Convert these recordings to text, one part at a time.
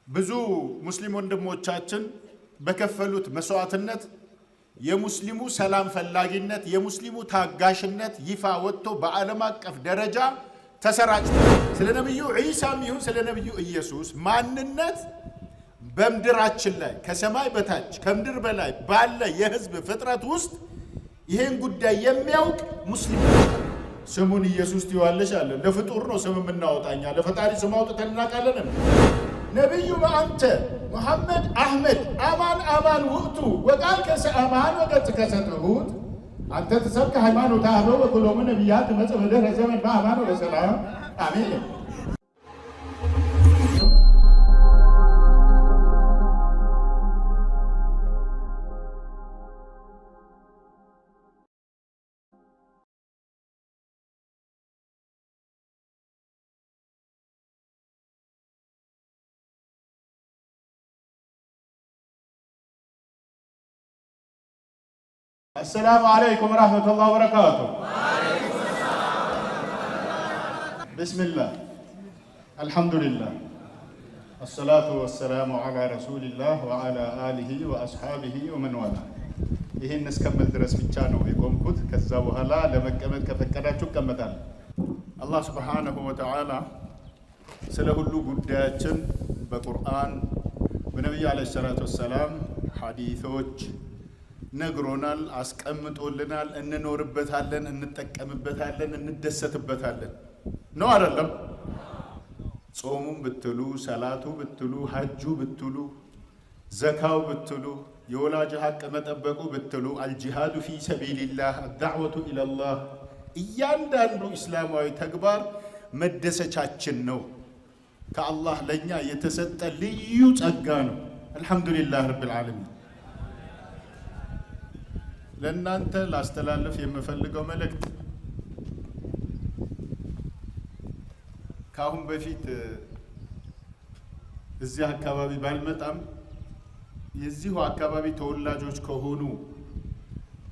ብዙ ሙስሊም ወንድሞቻችን በከፈሉት መስዋዕትነት የሙስሊሙ ሰላም ፈላጊነት የሙስሊሙ ታጋሽነት ይፋ ወጥቶ በዓለም አቀፍ ደረጃ ተሰራጭቷል። ስለ ነብዩ ኢሳም ይሁን ስለ ነብዩ ኢየሱስ ማንነት በመድራችን ላይ ከሰማይ በታች ከምድር በላይ ባለ የህዝብ ፍጥረት ውስጥ ይሄን ጉዳይ የሚያውቅ ሙስሊም ስሙን ኢየሱስ ይዋለሽ አለ። ለፍጡር ነው ስም የምናወጣኛ ለፈጣሪ ስም አውጥተን እናቃለን። ነብዩ በአንተ ሙሐመድ አህመድ አማን አማን ወቅቱ ወቃል ከሰአማን ወቀት ከሰተሁት አንተ ተሰብከ ሃይማኖት አበው ወኩሎም ነብያት መጽበደ ዘመን በአማን ወሰላም አሜን። السلام عليكم ورحمة الله وبركاته. بسم الله الحمد لله الصلاة والسلام على رسول الله وعلى آله وأصحابه ومن والاه. ይሄን እስከምል ድረስ ብቻ ነው የቆምኩት። ከዛ በኋላ ለመቀመጥ ከፈቀዳችሁ ቀመጣል። አላህ Subhanahu Wa Ta'ala ስለ ሁሉ ጉዳያችን በቁርአን በነብዩ አለይሂ ሰላቱ ወሰለም ሐዲሶች ነግሮናል፣ አስቀምጦልናል። እንኖርበታለን፣ እንጠቀምበታለን፣ እንደሰትበታለን ነው አይደለም? ጾሙም ብትሉ ሰላቱ ብትሉ ሐጁ ብትሉ ዘካው ብትሉ የወላጅ ሐቅ መጠበቁ ብትሉ አልጂሃዱ ፊ ሰቢልላህ አድዕወቱ ኢለላህ እያንዳንዱ እስላማዊ ተግባር መደሰቻችን ነው። ከአላህ ለኛ የተሰጠ ልዩ ጸጋ ነው። አልহামዱሊላህ ረብል ዓለሚን። ለእናንተ ላስተላልፍ የምፈልገው መልእክት ካሁን በፊት እዚህ አካባቢ ባልመጣም የዚሁ አካባቢ ተወላጆች ከሆኑ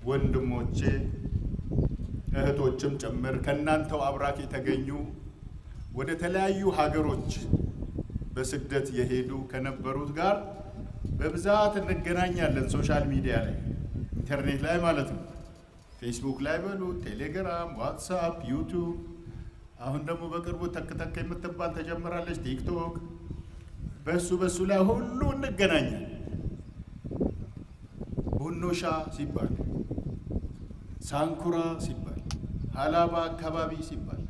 ወንድሞቼ እህቶችም ጭምር ከናንተው አብራክ የተገኙ ወደ ተለያዩ ሀገሮች በስደት የሄዱ ከነበሩት ጋር በብዛት እንገናኛለን። ሶሻል ሚዲያ ላይ ኢንተርኔት ላይ ማለት ነው። ፌስቡክ ላይ በሉ፣ ቴሌግራም፣ ዋትስአፕ፣ ዩቲዩብ፣ አሁን ደግሞ በቅርቡ ተክተክ የምትባል ተጀምራለች፣ ቲክቶክ። በሱ ላይ ሁሉ እንገናኛለን። ቡኖሻ ሲባል፣ ሳንኩራ ሲባል፣ ሀላባ አካባቢ ሲባል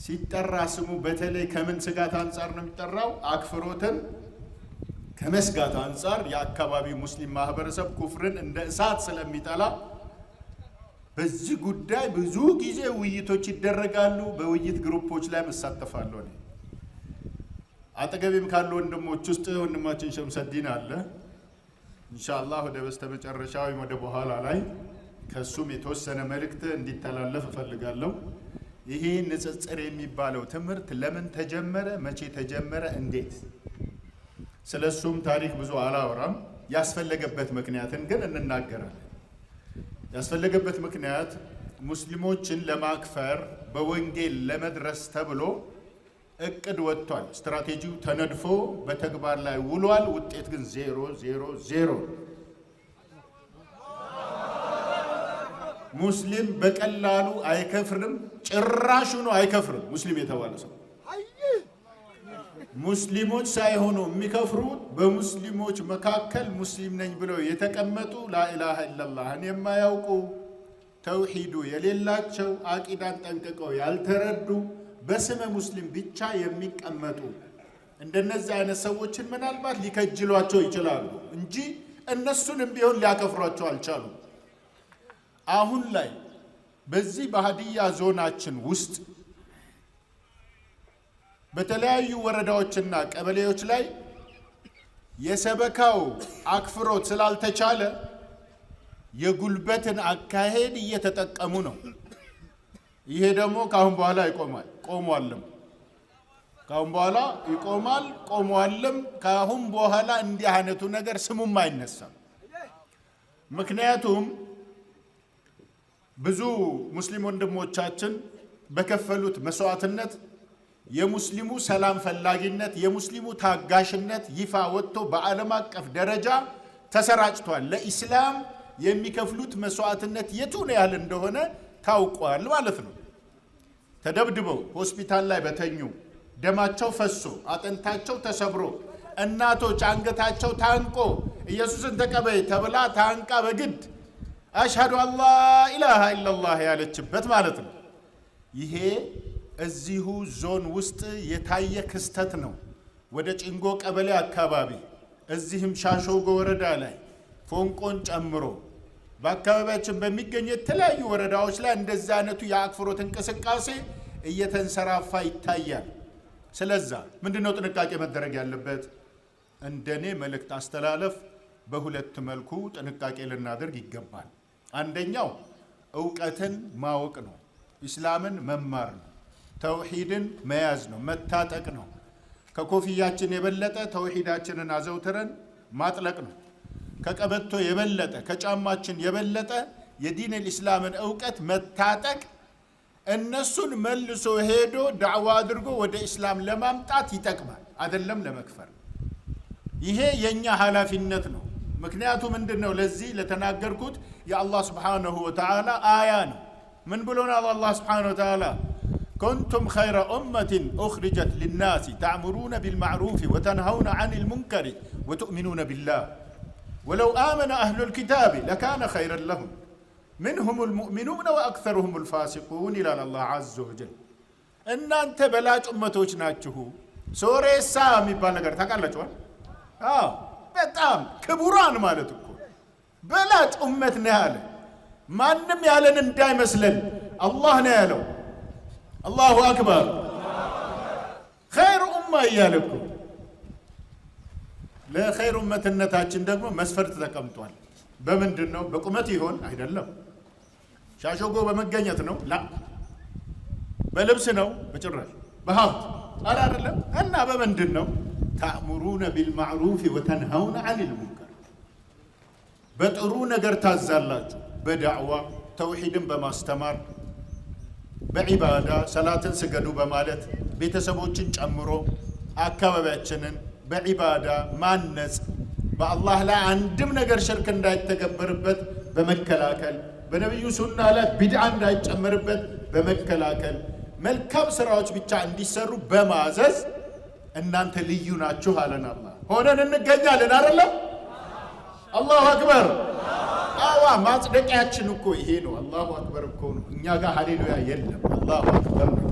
ሲጠራ ስሙ በተለይ ከምን ስጋት አንጻር ነው የሚጠራው? አክፍሮትን ከመስጋት አንጻር የአካባቢ ሙስሊም ማህበረሰብ ኩፍርን እንደ እሳት ስለሚጠላ በዚህ ጉዳይ ብዙ ጊዜ ውይይቶች ይደረጋሉ። በውይይት ግሩፖች ላይ መሳተፋለሁ። እኔ አጠገቤም ካሉ ወንድሞች ውስጥ ወንድማችን ሸምሰዲን አለ። ኢንሻአላህ ወደ በስተመጨረሻው ወደ በኋላ ላይ ከሱም የተወሰነ መልእክት እንዲተላለፍ እፈልጋለሁ። ይሄ ንጽጽር የሚባለው ትምህርት ለምን ተጀመረ፣ መቼ ተጀመረ፣ እንዴት ስለሱም ታሪክ ብዙ አላወራም። ያስፈለገበት ምክንያትን ግን እንናገራለን። ያስፈለገበት ምክንያት ሙስሊሞችን ለማክፈር በወንጌል ለመድረስ ተብሎ እቅድ ወጥቷል። ስትራቴጂው ተነድፎ በተግባር ላይ ውሏል። ውጤት ግን 000። ሙስሊም በቀላሉ አይከፍርም፣ ጭራሹኑ አይከፍርም። ሙስሊም የተባለ ሰው ሙስሊሞች ሳይሆኑ የሚከፍሩት በሙስሊሞች መካከል ሙስሊም ነኝ ብለው የተቀመጡ ላኢላሃ ኢላላህን የማያውቁ ተውሂዱ የሌላቸው አቂዳን ጠንቅቀው ያልተረዱ በስመ ሙስሊም ብቻ የሚቀመጡ እንደነዚህ አይነት ሰዎችን ምናልባት ሊከጅሏቸው ይችላሉ እንጂ እነሱንም ቢሆን ሊያከፍሯቸው አልቻሉ። አሁን ላይ በዚህ በሀዲያ ዞናችን ውስጥ በተለያዩ ወረዳዎችና ቀበሌዎች ላይ የሰበካው አክፍሮት ስላልተቻለ የጉልበትን አካሄድ እየተጠቀሙ ነው። ይሄ ደግሞ ካሁን በኋላ ይቆማል። ቆሟልም። ካሁን በኋላ ይቆማል፣ ቆሟልም። ካሁን በኋላ እንዲህ አይነቱ ነገር ስሙም አይነሳም። ምክንያቱም ብዙ ሙስሊም ወንድሞቻችን በከፈሉት መስዋዕትነት የሙስሊሙ ሰላም ፈላጊነት የሙስሊሙ ታጋሽነት ይፋ ወጥቶ በዓለም አቀፍ ደረጃ ተሰራጭቷል። ለኢስላም የሚከፍሉት መስዋዕትነት የቱን ያህል እንደሆነ ታውቋል ማለት ነው። ተደብድበው ሆስፒታል ላይ በተኙ ደማቸው ፈሶ አጥንታቸው ተሰብሮ እናቶች አንገታቸው ታንቆ ኢየሱስን ተቀበይ ተብላ ታንቃ በግድ አሽሃዱ አላ ኢላሃ ኢላላህ ያለችበት ማለት ነው። ይሄ እዚሁ ዞን ውስጥ የታየ ክስተት ነው። ወደ ጭንጎ ቀበሌ አካባቢ እዚህም ሻሾጎ ወረዳ ላይ ፎንቆን ጨምሮ በአካባቢያችን በሚገኙ የተለያዩ ወረዳዎች ላይ እንደዚህ አይነቱ የአክፍሮት እንቅስቃሴ እየተንሰራፋ ይታያል። ስለዛ ምንድነው ጥንቃቄ መደረግ ያለበት? እንደኔ መልእክት አስተላለፍ በሁለት መልኩ ጥንቃቄ ልናደርግ ይገባል። አንደኛው ዕውቀትን ማወቅ ነው። ኢስላምን መማር ነው። ተውሂድን መያዝ ነው፣ መታጠቅ ነው። ከኮፍያችን የበለጠ ተውሂዳችንን አዘውትረን ማጥለቅ ነው። ከቀበቶ የበለጠ ከጫማችን የበለጠ የዲን الاسلامን ዕውቀት መታጠቅ እነሱን መልሶ ሄዶ ዳዕዋ አድርጎ ወደ እስላም ለማምጣት ይጠቅማል፣ አይደለም ለመክፈር። ይሄ የኛ ኃላፊነት ነው። ምክንያቱም ምንድነው ለዚህ ለተናገርኩት የአላህ Subhanahu Wa Ta'ala አያ ነው። ምን ብሎናል አላህ Subhanahu Wa Ta'ala? كنتم خير أمة أخرجت للناس تعمرون بالمعروف وتنهون عن المنكر وتؤمنون بالله ولو آمن أهل الكتاب لكان خيرا لهم منهم المؤمنون وأكثرهم الفاسقون إلى الله عز وجل. إن أنت بلاج أمتوش ناتشه سورة سامي بالنجار تقال جوان بتام كبران مالتكو بلاج أمتنا هذا ما نم يعلن داي مثلا الله نيالو الله أكبر خير أمة يالكو لا خير أمة النتاجين دقمو مسفرت تقمتوان بمندنو بقومتي هون አይደለም ሻሾጎ በመገኘት ነው لا በልብስ ነው በጭራሽ በሀብት አይደለም እና በመንድነው تأمرون بالمعروف وتنهون عن المنكر በጥሩ ነገር ታዛላችሁ በዳዕዋ ተውሂድን በማስተማር በዒባዳ ሰላትን ስገዱ በማለት ቤተሰቦችን ጨምሮ አካባቢያችንን በዒባዳ ማነጽ በአላህ ላይ አንድም ነገር ሽርክ እንዳይተገበርበት በመከላከል በነብዩ ሱና ላይ ቢድዓ እንዳይጨመርበት በመከላከል መልካም ስራዎች ብቻ እንዲሰሩ በማዘዝ እናንተ ልዩ ናችሁ አለን አላህ። ሆነን እንገኛለን አይደለም? አላሁ አክበር። አዋ ማጽደቂያችን እኮ ይሄ ነው። አላሁ አክበር እኮ ነው። እኛ ጋር ሃሌሉያ የለም። አላሁ አክበር ነው።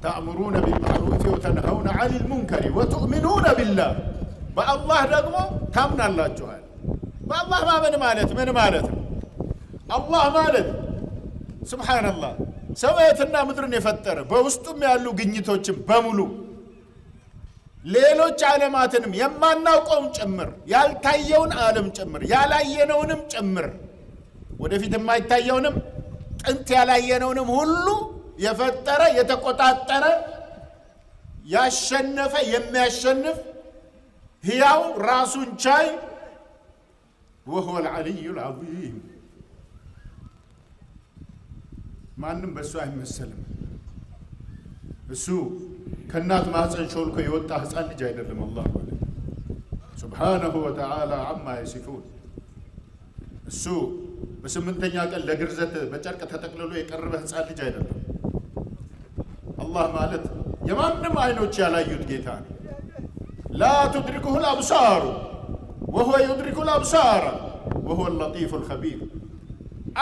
تأمرون بالمعروف وتنهون عن المنكر وتؤمنون بالله بالله ደግሞ ታምናላችኋል። በአላህ ማመን ማለት ምን ማለት ነው? አላህ ማለት ሱብሃንአላህ ሰማያትና ምድርን የፈጠረ በውስጡም ያሉ ግኝቶችን በሙሉ ሌሎች ዓለማትንም የማናውቀውን ጭምር ያልታየውን ዓለም ጭምር ያላየነውንም ጭምር ወደፊት የማይታየውንም ጥንት ያላየነውንም ሁሉ የፈጠረ የተቆጣጠረ ያሸነፈ የሚያሸንፍ ሕያው ራሱን ቻይ وهو العلي العظيم ማንም በሱ አይመሰልም። እሱ ከናት ማህፀን ሾልኮ የወጣ ህፃን ልጅ አይደለም። አላህ ማለት ሱብሃነሁ ወተዓላ አማ ይሲፉን። እሱ በስምንተኛ ቀን ለግርዘት በጨርቅ ተጠቅልሎ የቀረበ ህፃን ልጅ አይደለም። አላህ ማለት የማንም አይኖች ያላዩት ጌታ ነው። لا تدركه الأبصار وهو يدرك الأبصار وهو اللطيف الخبير.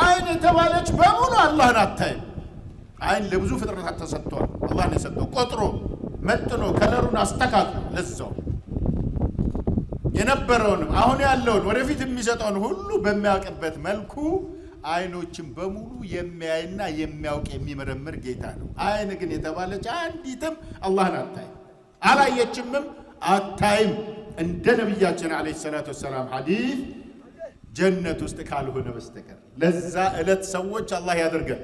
አይን የተባለች በሙሉ አላህን አታይም። አይን ለብዙ ፍጥረታት ተሰጥቷል። አላህ ነው የሰጠው ቆጥሮ መጥኖ ከለሩን አስተካክሎ ለዛው የነበረውንም አሁን ያለውን ወደፊት የሚሰጠውን ሁሉ በሚያውቅበት መልኩ አይኖችን በሙሉ የሚያይና የሚያውቅ የሚመረምር ጌታ ነው። አይን ግን የተባለች አንዲትም አላህን አታይም፣ አላየችምም አታይም። እንደ ነብያችን አለይሂ ሰላቱ ወሰላም ሐዲስ ጀነት ውስጥ ካልሆነ በስተቀር ለዛ እለት ሰዎች አላህ ያደርገን።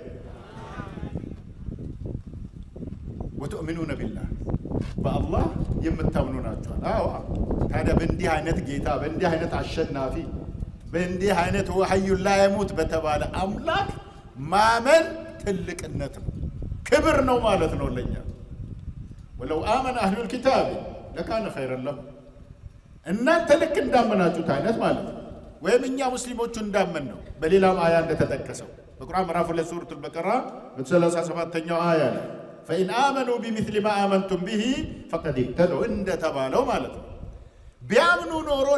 ወተኡሚኑነ ቢላህ በአላህ የምታምኑ ናችሁ። አዎ ታዲያ በእንዲህ አይነት ጌታ በእንዲህ አይነት አሸናፊ በእንዲህ አይነት ወህዩ ላ የሙት በተባለ አምላክ ማመን ትልቅነት ነው፣ ክብር ነው ማለት ነው ለኛ። ወለው አመነ አህሉል ኪታብ ለካነ ኸይረን ለሁም እናንተ ልክ እንዳመናችሁት አይነት ማለት ነው። ወይም እኛ ሙስሊሞቹ እንዳመን ነው። በሌላም አያ እንደተጠቀሰው በቁርአን ምዕራፍ 2 ሱረቱል በቀራ በ37ኛው አያ ላይ ፈኢን አመኑ ቢሚስሊ ማ አመንቱም ቢሂ ፈቀድ ኢህተደው እንደተባለው ማለት ነው። ቢያምኑ ኖሮ